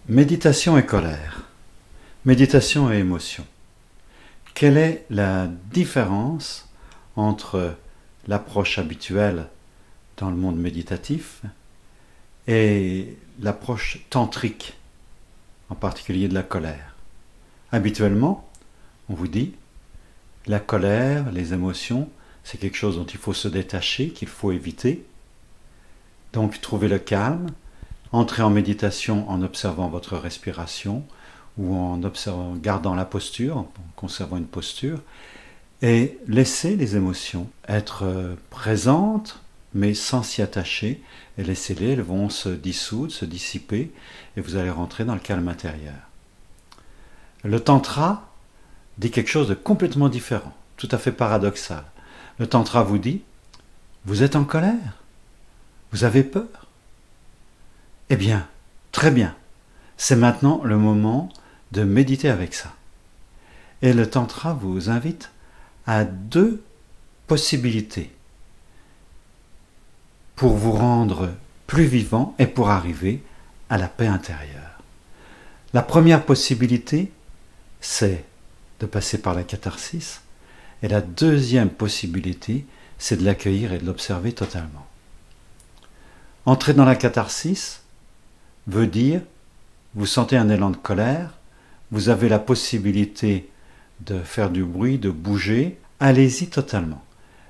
Méditation et colère. Méditation et émotion. Quelle est la différence entre l'approche habituelle dans le monde méditatif et l'approche tantrique, en particulier de la colère? Habituellement, on vous dit, la colère, les émotions, c'est quelque chose dont il faut se détacher, qu'il faut éviter. Donc, trouver le calme, entrer en méditation en observant votre respiration ou en gardant la posture, en conservant une posture, et laisser les émotions être présentes, mais sans s'y attacher, et laissez-les, elles vont se dissoudre, se dissiper, et vous allez rentrer dans le calme intérieur. Le tantra dit quelque chose de complètement différent, tout à fait paradoxal. Le tantra vous dit, vous êtes en colère, vous avez peur. Eh bien, très bien, c'est maintenant le moment de méditer avec ça. Et le tantra vous invite à deux possibilités pour vous rendre plus vivant et pour arriver à la paix intérieure. La première possibilité, c'est de passer par la catharsis, et la deuxième possibilité, c'est de l'accueillir et de l'observer totalement. Entrer dans la catharsis veut dire, vous sentez un élan de colère, vous avez la possibilité de faire du bruit, de bouger, allez-y totalement.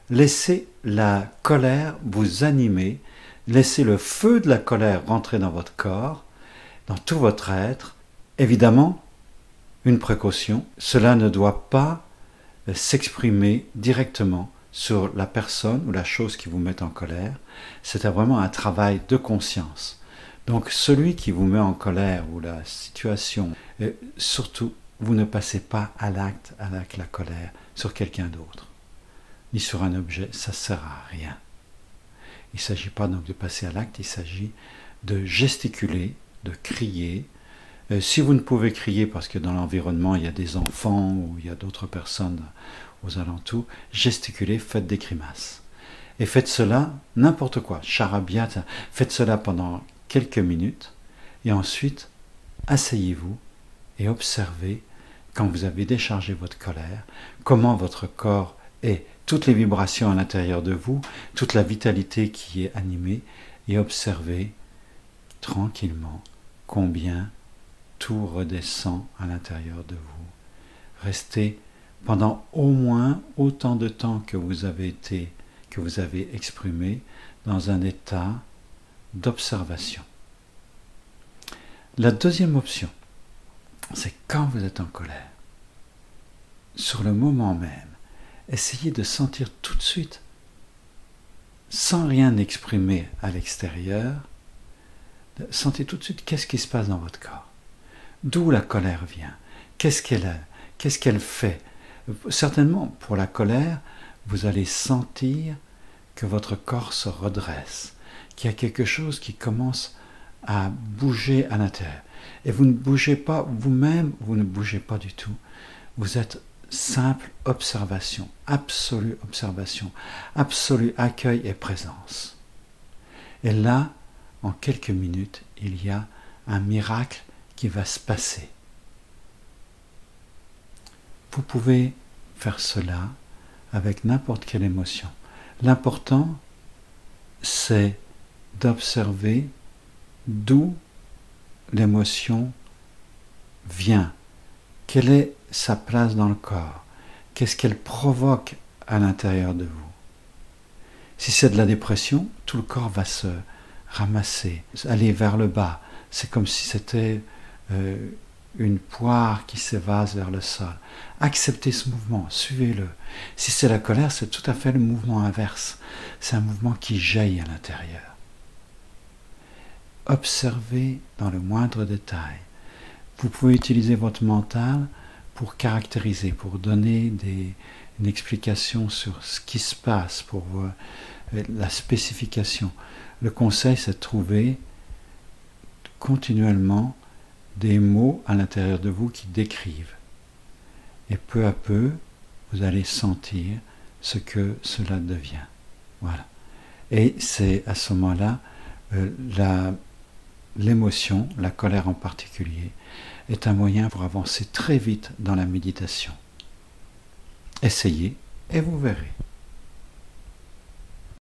Laissez la colère vous animer, laissez le feu de la colère rentrer dans votre corps, dans tout votre être. Évidemment, une précaution, cela ne doit pas s'exprimer directement sur la personne ou la chose qui vous met en colère. C'est vraiment un travail de conscience. Donc celui qui vous met en colère ou la situation, surtout, vous ne passez pas à l'acte avec la colère sur quelqu'un d'autre, ni sur un objet, ça ne sert à rien. Il ne s'agit pas donc de passer à l'acte, il s'agit de gesticuler, de crier. Si vous ne pouvez crier parce que dans l'environnement il y a des enfants ou il y a d'autres personnes aux alentours, gesticulez, faites des grimaces. Et faites cela, n'importe quoi, charabia, faites cela pendant quelques minutes, et ensuite, asseyez-vous et observez, quand vous avez déchargé votre colère, comment votre corps est, toutes les vibrations à l'intérieur de vous, toute la vitalité qui est animée, et observez tranquillement combien tout redescend à l'intérieur de vous. Restez pendant au moins autant de temps que vous avez exprimé dans un état d'observation. La deuxième option, c'est quand vous êtes en colère, sur le moment même, essayez de sentir tout de suite, sans rien exprimer à l'extérieur, sentez tout de suite qu'est-ce qui se passe dans votre corps, d'où la colère vient, qu'est-ce qu'elle fait. Certainement, pour la colère, vous allez sentir que votre corps se redresse, qu'il y a quelque chose qui commence à bouger à l'intérieur. Et vous ne bougez pas, vous-même, vous ne bougez pas du tout. Vous êtes simple observation, absolue accueil et présence. Et là, en quelques minutes, il y a un miracle qui va se passer. Vous pouvez faire cela avec n'importe quelle émotion. L'important, c'est d'observer d'où l'émotion vient, quelle est sa place dans le corps, qu'est-ce qu'elle provoque à l'intérieur de vous. Si c'est de la dépression, tout le corps va se ramasser, aller vers le bas. C'est comme si c'était une poire qui s'évase vers le sol. Acceptez ce mouvement, suivez-le. Si c'est la colère, c'est tout à fait le mouvement inverse. C'est un mouvement qui jaillit à l'intérieur. Observez dans le moindre détail. Vous pouvez utiliser votre mental pour caractériser, pour donner une explication sur ce qui se passe, pour la spécification. Le conseil, c'est de trouver continuellement des mots à l'intérieur de vous qui décrivent. Et peu à peu, vous allez sentir ce que cela devient. Voilà. Et c'est à ce moment-là l'émotion, la colère en particulier, est un moyen pour avancer très vite dans la méditation. Essayez et vous verrez.